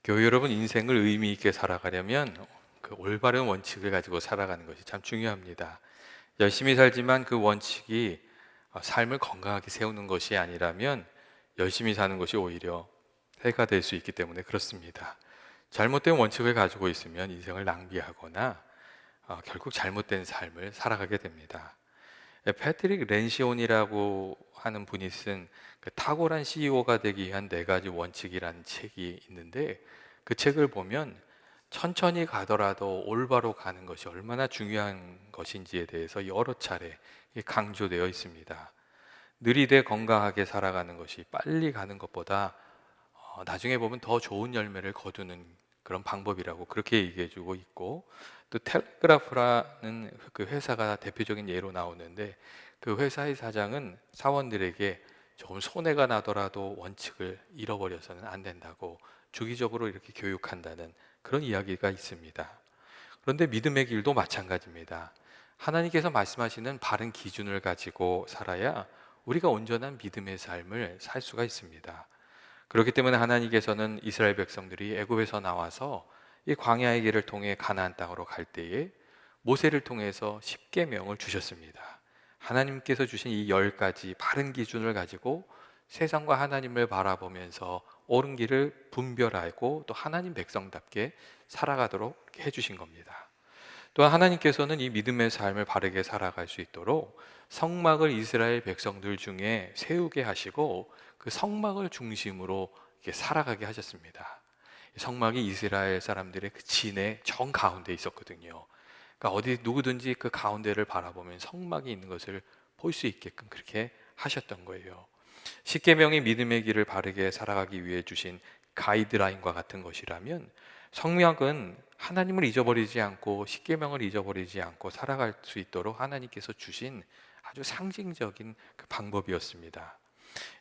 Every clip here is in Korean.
교회 여러분, 인생을 의미 있게 살아가려면 그 올바른 원칙을 가지고 살아가는 것이 참 중요합니다. 열심히 살지만 그 원칙이 삶을 건강하게 세우는 것이 아니라면 열심히 사는 것이 오히려 해가 될 수 있기 때문에 그렇습니다. 잘못된 원칙을 가지고 있으면 인생을 낭비하거나 결국 잘못된 삶을 살아가게 됩니다. 패트릭 렌시온이라고 하는 분이 쓴 그 탁월한 CEO가 되기 위한 네 가지 원칙이라는 책이 있는데, 그 책을 보면 천천히 가더라도 올바로 가는 것이 얼마나 중요한 것인지에 대해서 여러 차례 강조되어 있습니다. 느리되 건강하게 살아가는 것이 빨리 가는 것보다 나중에 보면 더 좋은 열매를 거두는 그런 방법이라고 그렇게 얘기해 주고 있고, 또 텔레그라프라는 그 회사가 대표적인 예로 나오는데, 그 회사의 사장은 사원들에게 조금 손해가 나더라도 원칙을 잃어버려서는 안 된다고 주기적으로 이렇게 교육한다는 그런 이야기가 있습니다. 그런데 믿음의 길도 마찬가지입니다. 하나님께서 말씀하시는 바른 기준을 가지고 살아야 우리가 온전한 믿음의 삶을 살 수가 있습니다. 그렇기 때문에 하나님께서는 이스라엘 백성들이 애굽에서 나와서 이 광야의 길을 통해 가나안 땅으로 갈 때에 모세를 통해서 십계명을 주셨습니다. 하나님께서 주신 이 10가지 바른 기준을 가지고 세상과 하나님을 바라보면서 옳은 길을 분별하고 또 하나님 백성답게 살아가도록 해주신 겁니다. 또한 하나님께서는 이 믿음의 삶을 바르게 살아갈 수 있도록 성막을 이스라엘 백성들 중에 세우게 하시고 그 성막을 중심으로 이렇게 살아가게 하셨습니다. 성막이 이스라엘 사람들의 그 진의 정 가운데 있었거든요. 그러니까 어디 누구든지 그 가운데를 바라보면 성막이 있는 것을 볼 수 있게끔 그렇게 하셨던 거예요. 십계명이 믿음의 길을 바르게 살아가기 위해 주신 가이드라인과 같은 것이라면, 성막은 하나님을 잊어버리지 않고 십계명을 잊어버리지 않고 살아갈 수 있도록 하나님께서 주신 아주 상징적인 그 방법이었습니다.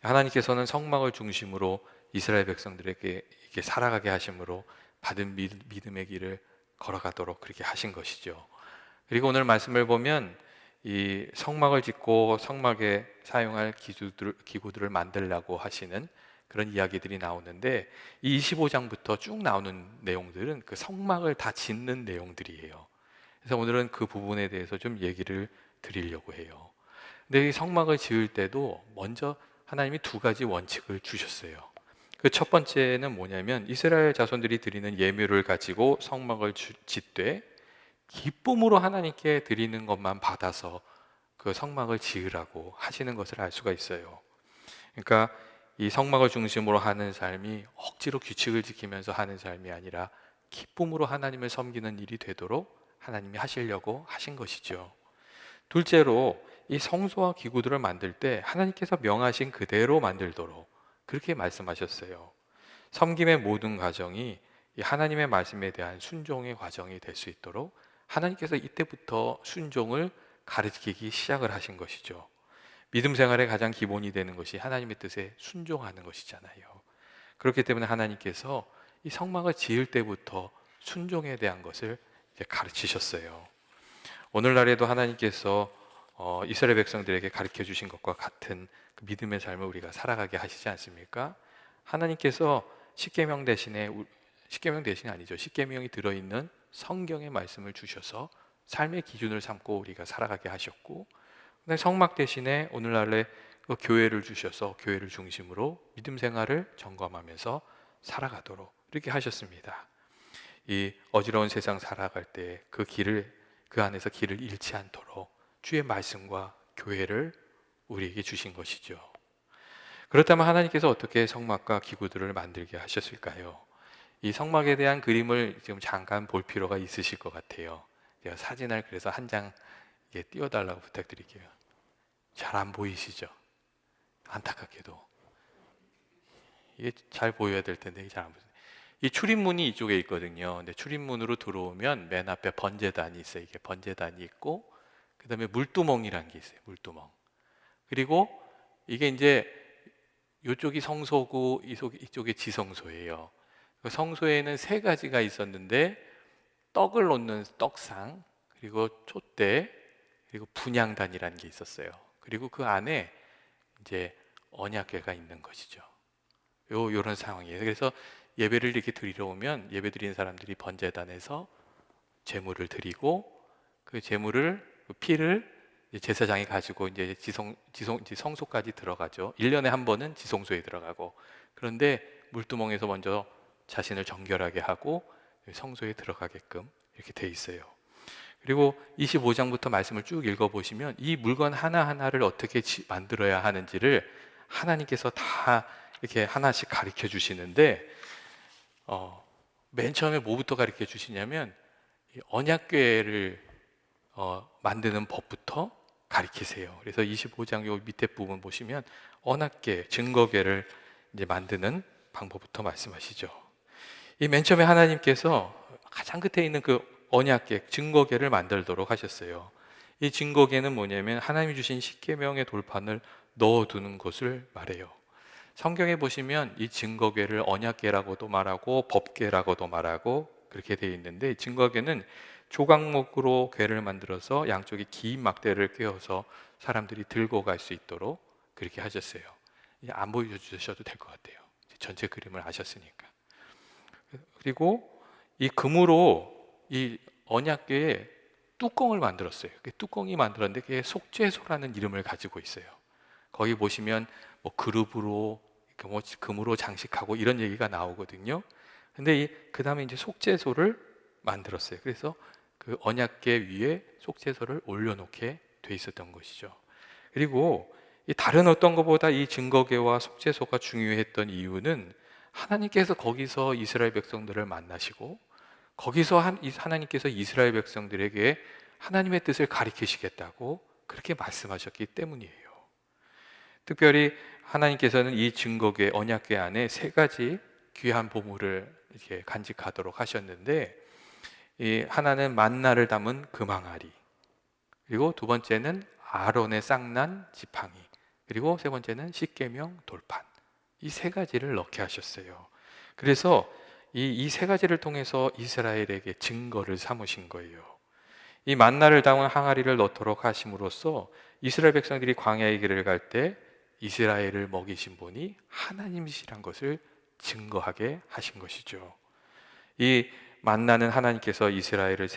하나님께서는 성막을 중심으로 이스라엘 백성들에게 이렇게 살아가게 하심으로 받은 믿음의 길을 걸어가도록 그렇게 하신 것이죠. 그리고 오늘 말씀을 보면 이 성막을 짓고 성막에 사용할 기구들을 만들라고 하시는 그런 이야기들이 나오는데, 이 25장부터 쭉 나오는 내용들은 그 성막을 다 짓는 내용들이에요. 그래서 오늘은 그 부분에 대해서 좀 얘기를 드리려고 해요. 근데 이 성막을 지을 때도 먼저 하나님이 두 가지 원칙을 주셨어요. 그 첫 번째는 뭐냐면, 이스라엘 자손들이 드리는 예물을 가지고 성막을 짓되 기쁨으로 하나님께 드리는 것만 받아서 그 성막을 지으라고 하시는 것을 알 수가 있어요. 그러니까 이 성막을 중심으로 하는 삶이 억지로 규칙을 지키면서 하는 삶이 아니라 기쁨으로 하나님을 섬기는 일이 되도록 하나님이 하시려고 하신 것이죠. 둘째로, 이 성소와 기구들을 만들 때 하나님께서 명하신 그대로 만들도록 그렇게 말씀하셨어요. 섬김의 모든 과정이 이 하나님의 말씀에 대한 순종의 과정이 될 수 있도록 하나님께서 이때부터 순종을 가르치기 시작을 하신 것이죠. 믿음 생활의 가장 기본이 되는 것이 하나님의 뜻에 순종하는 것이잖아요. 그렇기 때문에 하나님께서 이 성막을 지을 때부터 순종에 대한 것을 이제 가르치셨어요. 오늘날에도 하나님께서 이스라엘 백성들에게 가르쳐 주신 것과 같은 그 믿음의 삶을 우리가 살아가게 하시지 않습니까? 하나님께서 십계명 대신에 아니죠. 십계명이 들어있는 성경의 말씀을 주셔서 삶의 기준을 삼고 우리가 살아가게 하셨고, 근데 성막 대신에 오늘날에 그 교회를 주셔서 교회를 중심으로 믿음 생활을 점검하면서 살아가도록 이렇게 하셨습니다. 이 어지러운 세상 살아갈 때 그 안에서 길을 잃지 않도록 주의 말씀과 교회를 우리에게 주신 것이죠. 그렇다면 하나님께서 어떻게 성막과 기구들을 만들게 하셨을까요? 이 성막에 대한 그림을 지금 잠깐 볼 필요가 있으실 것 같아요. 제가 사진을 그래서 한 장 띄워달라고 부탁드릴게요. 잘 안 보이시죠? 안타깝게도 이게 잘 보여야 될 텐데 이게 잘 안 보여요. 이 출입문이 이쪽에 있거든요. 근데 출입문으로 들어오면 맨 앞에 번제단이 있어요. 이게 번제단이 있고, 그 다음에 물두멍이라는 게 있어요. 물두멍. 그리고 이게 이제 이쪽이 성소고 이쪽이 지성소예요. 그 성소에는 세 가지가 있었는데, 떡을 놓는 떡상, 그리고 촛대, 그리고 분향단이라는 게 있었어요. 그리고 그 안에 이제 언약궤가 있는 것이죠. 요런 상황이에요. 그래서 예배를 이렇게 드리러 오면 예배 드리는 사람들이 번제단에서 제물을 드리고 그 제물을 그 피를 이제 제사장이 가지고 이제 이제 성소까지 들어가죠. 1년에 한 번은 지성소에 들어가고, 그런데 물두멍에서 먼저 자신을 정결하게 하고 성소에 들어가게끔 이렇게 돼 있어요. 그리고 25장부터 말씀을 쭉 읽어보시면 이 물건 하나하나를 어떻게 만들어야 하는지를 하나님께서 다 이렇게 하나씩 가르쳐 주시는데, 맨 처음에 뭐부터 가르쳐 주시냐면 이 언약궤를 만드는 법부터 가르치세요. 그래서 25장 요 밑에 부분 보시면 언약궤, 증거궤를 이제 만드는 방법부터 말씀하시죠. 이 맨 처음에 하나님께서 가장 끝에 있는 그 언약궤, 증거궤를 만들도록 하셨어요. 이 증거궤는 뭐냐면 하나님이 주신 십계명의 돌판을 넣어두는 것을 말해요. 성경에 보시면 이 증거궤를 언약궤라고도 말하고 법궤라고도 말하고 그렇게 되어 있는데, 증거궤는 조각목으로 궤를 만들어서 양쪽에 긴 막대를 꿰어서 사람들이 들고 갈 수 있도록 그렇게 하셨어요. 이제 안 보여주셔도 될 것 같아요. 전체 그림을 아셨으니까. 그리고 이 금으로 이 언약궤에 뚜껑을 만들었어요. 그 뚜껑이 만들었는데 그게 속죄소라는 이름을 가지고 있어요. 거기 보시면 뭐 그룹으로 뭐 금으로 장식하고 이런 얘기가 나오거든요. 근데 그 다음에 이제 속죄소를 만들었어요. 그래서 그 언약궤 위에 속죄소를 올려놓게 돼 있었던 것이죠. 그리고 이 다른 어떤 것보다 이 증거궤와 속죄소가 중요했던 이유는 하나님께서 거기서 이스라엘 백성들을 만나시고 거기서 하나님께서 이스라엘 백성들에게 하나님의 뜻을 가리키시겠다고 그렇게 말씀하셨기 때문이에요. 특별히 하나님께서는 이 증거궤, 언약궤 안에 세 가지 귀한 보물을 이렇게 간직하도록 하셨는데, 이 하나는 만나를 담은 금항아리, 그리고 두 번째는 아론의 쌍난 지팡이, 그리고 세 번째는 십계명 돌판. 이 세 가지를 넣게 하셨어요. 그래서 이 세 가지를 통해서 이스라엘에게 증거를 삼으신 거예요. 이 만나를 담은 항아리를 넣도록 하심으로써 이스라엘 백성들이 광야의 길을 갈 때 이스라엘을 먹이신 분이 하나님이시란 것을 증거하게 하신 것이죠. 이 만나는 하나님께서 이스라엘을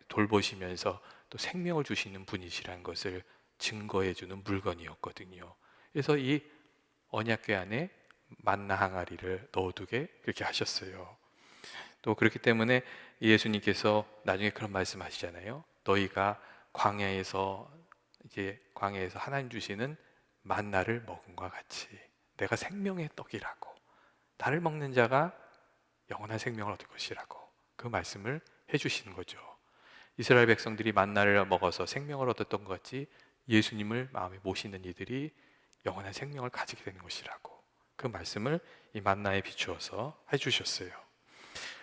돌보시면서 또 생명을 주시는 분이시란 것을 증거해 주는 물건이었거든요. 그래서 이 언약궤 안에 만나 항아리를 넣어두게 그렇게 하셨어요. 또 그렇기 때문에 예수님께서 나중에 그런 말씀하시잖아요. 너희가 광야에서 하나님 주시는 만나를 먹음과 같이 내가 생명의 떡이라고, 나를 먹는 자가 영원한 생명을 얻을 것이라고 그 말씀을 해주시는 거죠. 이스라엘 백성들이 만나를 먹어서 생명을 얻었던 것 같이 예수님을 마음에 모시는 이들이 영원한 생명을 가지게 되는 것이라고 그 말씀을 이 만나에 비추어서 해주셨어요.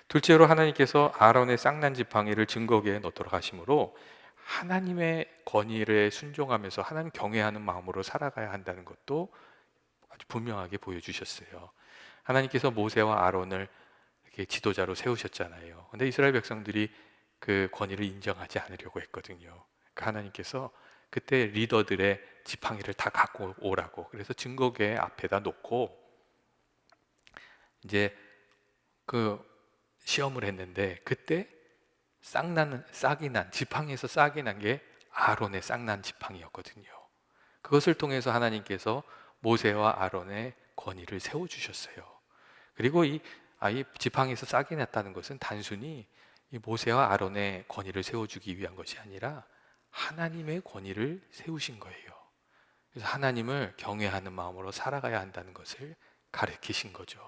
둘째로 하나님께서 아론의 쌍난 지팡이를 증거궤에 넣도록 하심으로 하나님의 권위를 순종하면서 하나님 경외하는 마음으로 살아가야 한다는 것도 아주 분명하게 보여주셨어요. 하나님께서 모세와 아론을 이렇게 지도자로 세우셨잖아요. 근데 이스라엘 백성들이 그 권위를 인정하지 않으려고 했거든요. 그 하나님께서 그때 리더들의 지팡이를 다 갖고 오라고, 그래서 증거궤 앞에다 놓고 이제 그 시험을 했는데, 그때 싹이 난 지팡이에서 싹이 난 게 아론의 쌍난 지팡이였거든요. 그것을 통해서 하나님께서 모세와 아론의 권위를 세워주셨어요. 그리고 이 지팡이에서 싹이 났다는 것은 단순히 이 모세와 아론의 권위를 세워주기 위한 것이 아니라 하나님의 권위를 세우신 거예요. 그래서 하나님을 경외하는 마음으로 살아가야 한다는 것을 가르치신 거죠.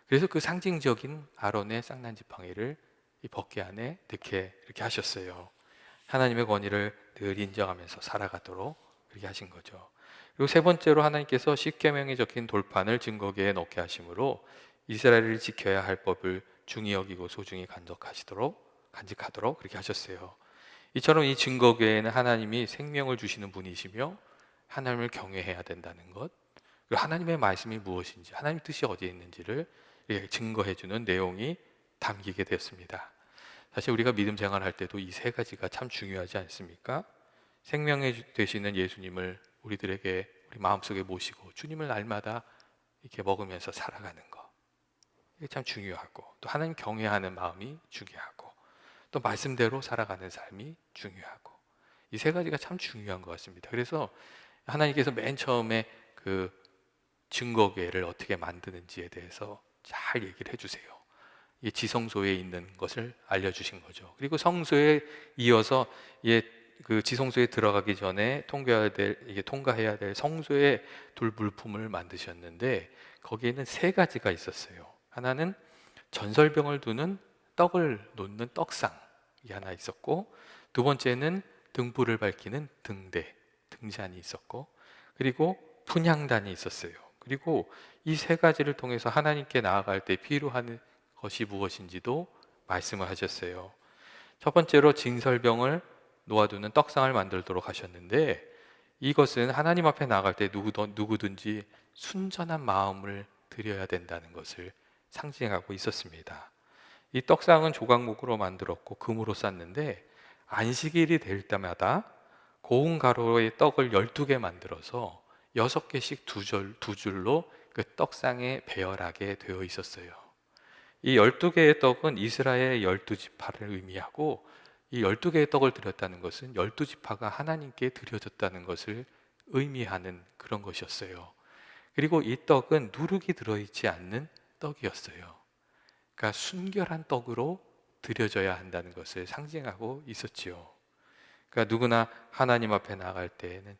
그래서 그 상징적인 아론의 쌍난 지팡이를 이 법궤 안에 이렇게 하셨어요. 하나님의 권위를 늘 인정하면서 살아가도록 그렇게 하신 거죠. 그리고 세 번째로 하나님께서 십계명에 적힌 돌판을 증거궤에 넣게 하심으로 이스라엘을 지켜야 할 법을 중히 여기고 소중히 간직하도록 그렇게 하셨어요. 이처럼 이 증거궤에는 하나님이 생명을 주시는 분이시며 하나님을 경외해야 된다는 것, 그리고 하나님의 말씀이 무엇인지, 하나님 뜻이 어디에 있는지를 증거해 주는 내용이 담기게 됐습니다. 사실 우리가 믿음 생활할 때도 이 세 가지가 참 중요하지 않습니까? 생명이 되시는 예수님을 우리 마음속에 모시고 주님을 날마다 이렇게 먹으면서 살아가는 것, 이게 참 중요하고, 또 하나님 경외하는 마음이 중요하고, 또 말씀대로 살아가는 삶이 중요하고, 이 세 가지가 참 중요한 것 같습니다. 그래서 하나님께서 맨 처음에 그 증거궤를 어떻게 만드는지에 대해서 잘 얘기를 해주세요. 이 지성소에 있는 것을 알려주신 거죠. 그리고 성소에 이어서 그 지성소에 들어가기 전에 통과해야 될 성소의 돌 물품을 만드셨는데, 거기에는 세 가지가 있었어요. 하나는 전설병을 두는 떡을 놓는 떡상이 하나 있었고, 두 번째는 등불을 밝히는 등잔이 있었고, 그리고 분향단이 있었어요. 그리고 이 세 가지를 통해서 하나님께 나아갈 때 필요한 것이 무엇인지도 말씀을 하셨어요. 첫 번째로 진설병을 놓아두는 떡상을 만들도록 하셨는데, 이것은 하나님 앞에 나아갈 때 누구든지 순전한 마음을 드려야 된다는 것을 상징하고 있었습니다. 이 떡상은 조각목으로 만들었고 금으로 쌌는데, 안식일이 될 때마다 고운 가루의 떡을 12개 만들어서 6개씩 두 줄로 그 떡상에 배열하게 되어 있었어요. 이 12개의 떡은 이스라엘의 12지파를 의미하고, 이 12개의 떡을 드렸다는 것은 12지파가 하나님께 드려졌다는 것을 의미하는 그런 것이었어요. 그리고 이 떡은 누룩이 들어있지 않는 떡이었어요. 그러니까 순결한 떡으로 드려져야 한다는 것을 상징하고 있었지요. 그러니까 누구나 하나님 앞에 나아갈 때에는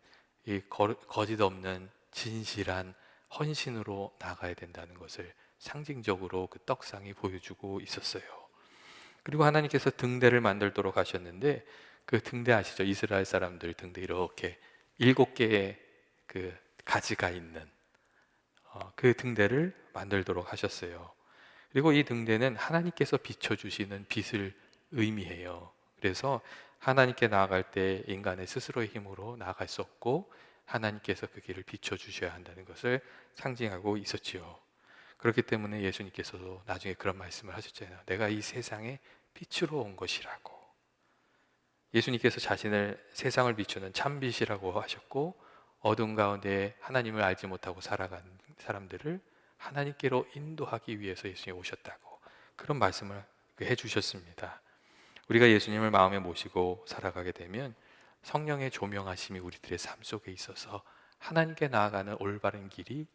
이 거짓 없는 진실한 헌신으로 나가야 된다는 것을 상징적으로 그 떡상이 보여주고 있었어요. 그리고 하나님께서 등대를 만들도록 하셨는데, 그 등대 아시죠? 이스라엘 사람들 등대 이렇게 7개의 그 가지가 있는 그 등대를 만들도록 하셨어요. 그리고 이 등대는 하나님께서 비춰주시는 빛을 의미해요. 그래서 하나님께 나아갈 때 인간의 스스로의 힘으로 나아갈 수 없고, 하나님께서 그 길을 비춰주셔야 한다는 것을 상징하고 있었지요. 그렇기 때문에 예수님께서도 나중에 그런 말씀을 하셨잖아요. 내가 이 세상에 빛으로 온 것이라고. 예수님께서 자신을 세상을 비추는 참빛이라고 하셨고, 어둠 가운데 하나님을 알지 못하고 살아간 사람들을 하나님께로 인도하기 위해서 예수님이 오셨다고 그런 말씀을 해주셨습니다. 우리가 예수님을 마음에 모시고 살아가게 되면 성령의 조명하심이 우리들의 삶 속에 있어서 하나님께 나아가는 올바른 길이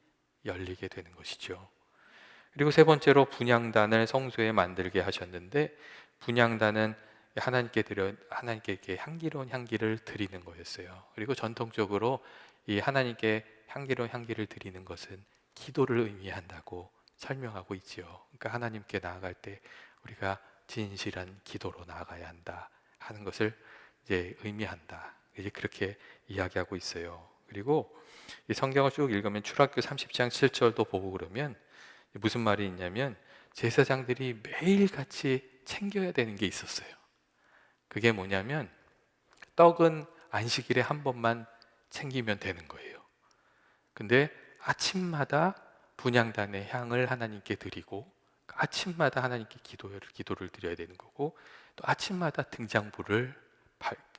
열리게 되는 것이죠. 그리고 세 번째로 분향단을 성소에 만들게 하셨는데, 분향단은 하나님께 이렇게 향기로운 향기를 드리는 거였어요. 그리고 전통적으로 이 하나님께 향기로운 향기를 드리는 것은 기도를 의미한다고 설명하고 있지요. 그러니까 하나님께 나아갈 때 우리가 진실한 기도로 나아가야 한다 하는 것을 이제 의미한다. 이제 그렇게 이야기하고 있어요. 그리고 이 성경을 쭉 읽으면 출애굽기 30장 7절도 보고 그러면 무슨 말이 있냐면, 제사장들이 매일같이 챙겨야 되는 게 있었어요. 그게 뭐냐면, 떡은 안식일에 한 번만 챙기면 되는 거예요. 근데 아침마다 분향단의 향을 하나님께 드리고, 아침마다 하나님께 기도를 드려야 되는 거고, 또 아침마다 등장불을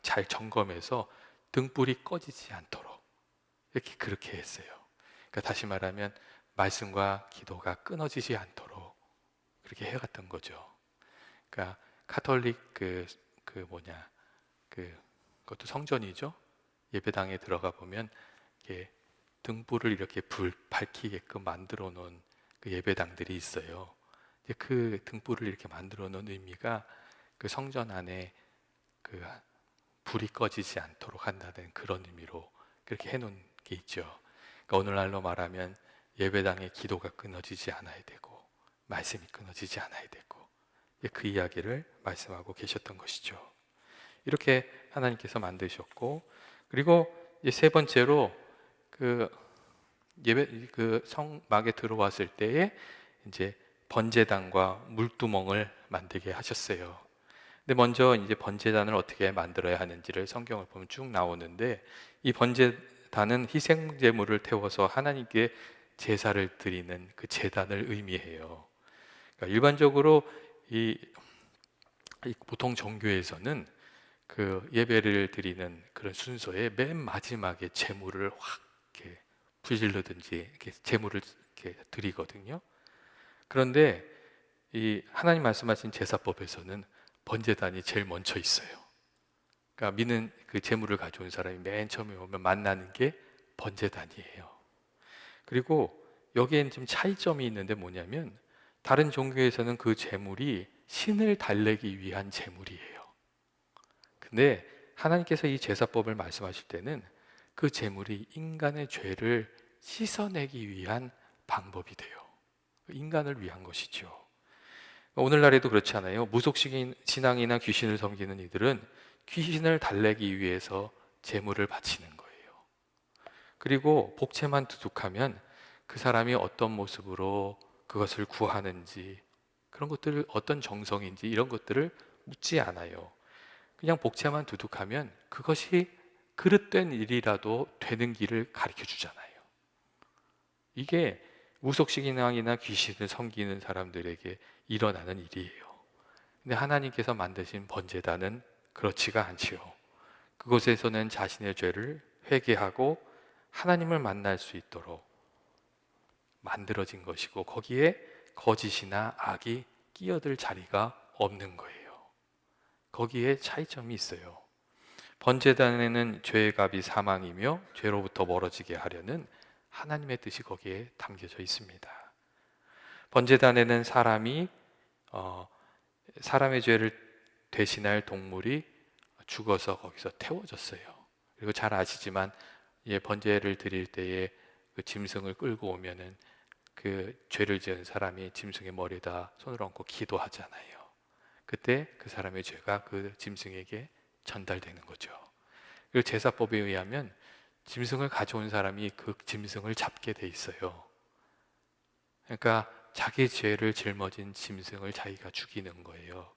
잘 점검해서 등불이 꺼지지 않도록 이렇게 그렇게 했어요. 그러니까 다시 말하면 말씀과 기도가 끊어지지 않도록 그렇게 해갔던 거죠. 그러니까 카톨릭 그것도 성전이죠. 예배당에 들어가 보면 이렇게 등불을 이렇게 밝히게끔 만들어 놓은 그 예배당들이 있어요. 그 등불을 이렇게 만들어 놓은 의미가 그 성전 안에 그 불이 꺼지지 않도록 한다는 그런 의미로 그렇게 해놓은 게 있죠. 그러니까 오늘날로 말하면 예배당의 기도가 끊어지지 않아야 되고, 말씀이 끊어지지 않아야 되고, 그 이야기를 말씀하고 계셨던 것이죠. 이렇게 하나님께서 만드셨고, 그리고 이제 세 번째로 그 성막에 들어왔을 때에 이제 번제단과 물두멍을 만들게 하셨어요. 근데 먼저 이제 번제단을 어떻게 만들어야 하는지를 성경을 보면 쭉 나오는데, 이 번제단은 희생 제물을 태워서 하나님께 제사를 드리는 그 제단을 의미해요. 그러니까 일반적으로 이 보통 종교에서는 그 예배를 드리는 그런 순서의 맨 마지막에 제물을 확 이렇게 불질러든지 이렇게 제물을 이렇게 드리거든요. 그런데 이 하나님 말씀하신 제사법에서는 번제단이 제일 먼저 있어요. 그러니까 믿는 그 제물을 가져온 사람이 맨 처음에 오면 만나는 게 번제단이에요. 그리고 여기엔 좀 차이점이 있는데 뭐냐면, 다른 종교에서는 그 제물이 신을 달래기 위한 제물이에요. 근데 하나님께서 이 제사법을 말씀하실 때는 그 제물이 인간의 죄를 씻어내기 위한 방법이 돼요. 인간을 위한 것이죠. 오늘날에도 그렇지 않아요? 무속신 신앙이나 귀신을 섬기는 이들은 귀신을 달래기 위해서 제물을 바치는 거예요. 그리고 복채만 두둑하면 그 사람이 어떤 모습으로 그것을 구하는지, 그런 것들을 어떤 정성인지 이런 것들을 묻지 않아요. 그냥 복채만 두둑하면 그것이 그릇된 일이라도 되는 길을 가르쳐 주잖아요. 이게 무속신앙이나 귀신을 섬기는 사람들에게 일어나는 일이에요. 근데 하나님께서 만드신 번제단은 그렇지가 않지요. 그곳에서는 자신의 죄를 회개하고 하나님을 만날 수 있도록 만들어진 것이고, 거기에 거짓이나 악이 끼어들 자리가 없는 거예요. 거기에 차이점이 있어요. 번제단에는 죄의 값이 사망이며 죄로부터 멀어지게 하려는 하나님의 뜻이 거기에 담겨져 있습니다. 번제단에는 사람의 죄를 대신할 동물이 죽어서 거기서 태워졌어요. 그리고 잘 아시지만 번제를 드릴 때에 그 짐승을 끌고 오면은 그 죄를 지은 사람이 짐승의 머리에다 손을 얹고 기도하잖아요. 그때 그 사람의 죄가 그 짐승에게 전달되는 거죠. 그리고 제사법에 의하면 짐승을 가져온 사람이 그 짐승을 잡게 돼 있어요. 그러니까 자기 죄를 짊어진 짐승을 자기가 죽이는 거예요.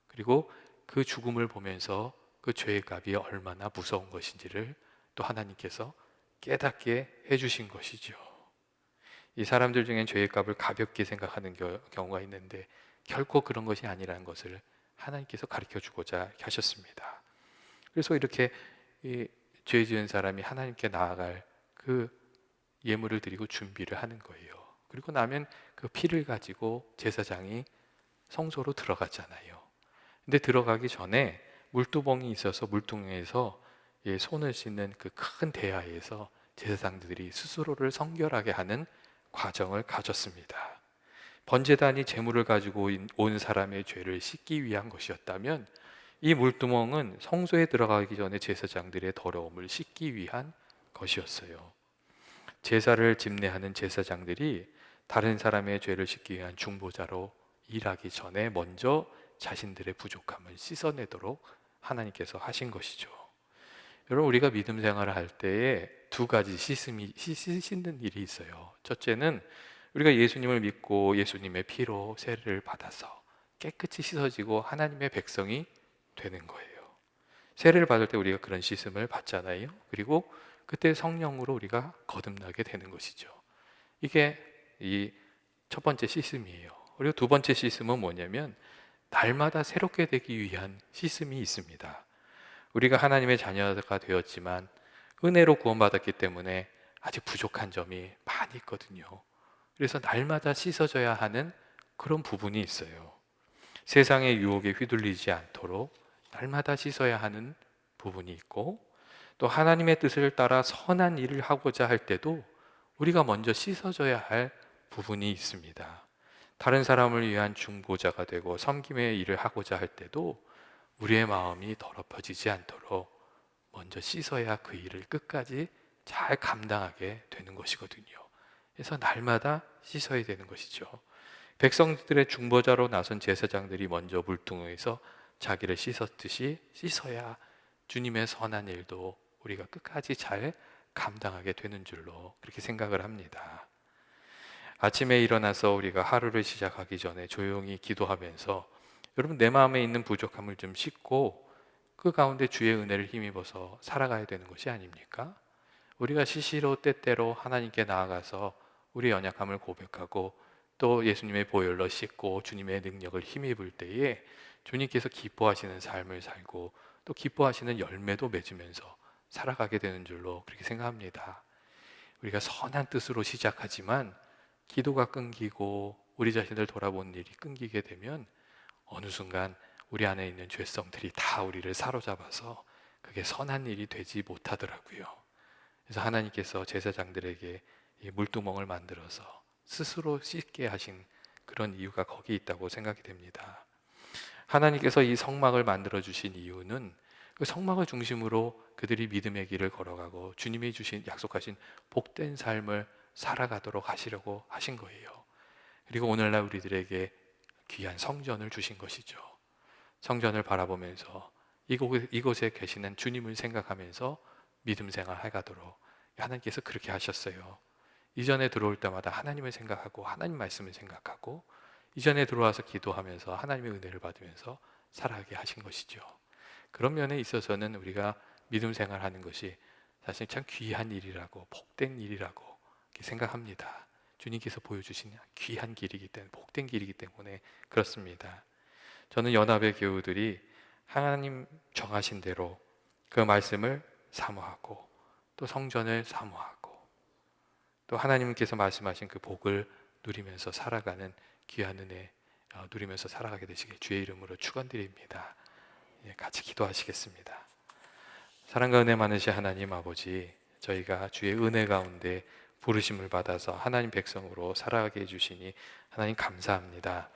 그리고 그 죽음을 보면서 그 죄의 값이 얼마나 무서운 것인지를 또 하나님께서 깨닫게 해주신 것이죠. 이 사람들 중엔 죄의 값을 가볍게 생각하는 경우가 있는데 결코 그런 것이 아니라는 것을 하나님께서 가르쳐 주고자 하셨습니다. 그래서 이렇게 죄 지은 사람이 하나님께 나아갈 그 예물을 드리고 준비를 하는 거예요. 그리고 나면 그 피를 가지고 제사장이 성소로 들어갔잖아요. 근데 들어가기 전에 물두멍이 있어서 물두멍에서 손을 씻는 그 큰 대야에서 제사장들이 스스로를 성결하게 하는 과정을 가졌습니다. 번제단이 제물을 가지고 온 사람의 죄를 씻기 위한 것이었다면, 이 물두멍은 성소에 들어가기 전에 제사장들의 더러움을 씻기 위한 것이었어요. 제사를 집례하는 제사장들이 다른 사람의 죄를 씻기 위한 중보자로 일하기 전에 먼저 자신들의 부족함을 씻어내도록 하나님께서 하신 것이죠. 여러분, 우리가 믿음 생활을 할 때에 두 가지 씻는 일이 있어요. 첫째는 우리가 예수님을 믿고 예수님의 피로 세례를 받아서 깨끗이 씻어지고 하나님의 백성이 되는 거예요. 세례를 받을 때 우리가 그런 씻음을 받잖아요. 그리고 그때 성령으로 우리가 거듭나게 되는 것이죠. 이게 이 첫 번째 씻음이에요. 그리고 두 번째 씻음은 뭐냐면, 날마다 새롭게 되기 위한 씻음이 있습니다. 우리가 하나님의 자녀가 되었지만 은혜로 구원받았기 때문에 아직 부족한 점이 많이 있거든요. 그래서 날마다 씻어져야 하는 그런 부분이 있어요. 세상의 유혹에 휘둘리지 않도록 날마다 씻어야 하는 부분이 있고, 또 하나님의 뜻을 따라 선한 일을 하고자 할 때도 우리가 먼저 씻어져야 할 부분이 있습니다. 다른 사람을 위한 중보자가 되고 섬김의 일을 하고자 할 때도 우리의 마음이 더럽혀지지 않도록 먼저 씻어야 그 일을 끝까지 잘 감당하게 되는 것이거든요. 그래서 날마다 씻어야 되는 것이죠. 백성들의 중보자로 나선 제사장들이 먼저 물통에서 자기를 씻었듯이 씻어야 주님의 선한 일도 우리가 끝까지 잘 감당하게 되는 줄로 그렇게 생각을 합니다. 아침에 일어나서 우리가 하루를 시작하기 전에 조용히 기도하면서, 여러분, 내 마음에 있는 부족함을 좀 씻고 그 가운데 주의 은혜를 힘입어서 살아가야 되는 것이 아닙니까? 우리가 시시로 때때로 하나님께 나아가서 우리 연약함을 고백하고 또 예수님의 보혈로 씻고 주님의 능력을 힘입을 때에 주님께서 기뻐하시는 삶을 살고 또 기뻐하시는 열매도 맺으면서 살아가게 되는 줄로 그렇게 생각합니다. 우리가 선한 뜻으로 시작하지만 기도가 끊기고 우리 자신을 돌아보는 일이 끊기게 되면 어느 순간 우리 안에 있는 죄성들이 다 우리를 사로잡아서 그게 선한 일이 되지 못하더라고요. 그래서 하나님께서 제사장들에게 이 물두멍을 만들어서 스스로 씻게 하신 그런 이유가 거기에 있다고 생각이 됩니다. 하나님께서 이 성막을 만들어 주신 이유는 그 성막을 중심으로 그들이 믿음의 길을 걸어가고 주님이 주신 약속하신 복된 삶을 살아가도록 하시려고 하신 거예요. 그리고 오늘날 우리들에게 귀한 성전을 주신 것이죠. 성전을 바라보면서 이곳에 계시는 주님을 생각하면서 믿음 생활 해가도록 하나님께서 그렇게 하셨어요. 이전에 들어올 때마다 하나님을 생각하고 하나님 말씀을 생각하고 이전에 들어와서 기도하면서 하나님의 은혜를 받으면서 살아가게 하신 것이죠. 그런 면에 있어서는 우리가 믿음 생활하는 것이 사실 참 귀한 일이라고 복된 일이라고 생각합니다. 주님께서 보여주신 귀한 길이기 때문에 복된 길이기 때문에 그렇습니다. 저는 연합의 교우들이 하나님 정하신 대로 그 말씀을 사모하고 또 성전을 사모하고 또 하나님께서 말씀하신 그 복을 누리면서 살아가는 귀한 은혜 누리면서 살아가게 되시길 주의 이름으로 축원드립니다. 같이 기도하시겠습니다. 사랑과 은혜 많으신 하나님 아버지, 저희가 주의 은혜 가운데 부르심을 받아서 하나님 백성으로 살아가게 해주시니 하나님 감사합니다.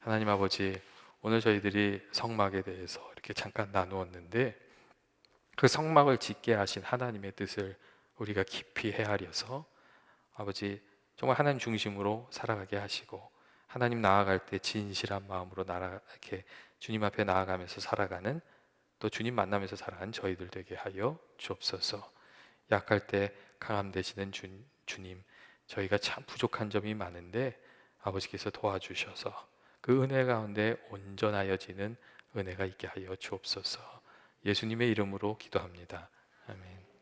하나님 아버지, 오늘 저희들이 성막에 대해서 이렇게 잠깐 나누었는데 그 성막을 짓게 하신 하나님의 뜻을 우리가 깊이 헤아려서 아버지 정말 하나님 중심으로 살아가게 하시고 하나님 나아갈 때 진실한 마음으로 이렇게 주님 앞에 나아가면서 살아가는 또 주님 만나면서 살아가는 저희들 되게 하여 주옵소서. 약할 때 강함 되시는 주님, 저희가 참 부족한 점이 많은데 아버지께서 도와주셔서 그 은혜 가운데 온전하여지는 은혜가 있게 하여 주옵소서. 예수님의 이름으로 기도합니다. 아멘.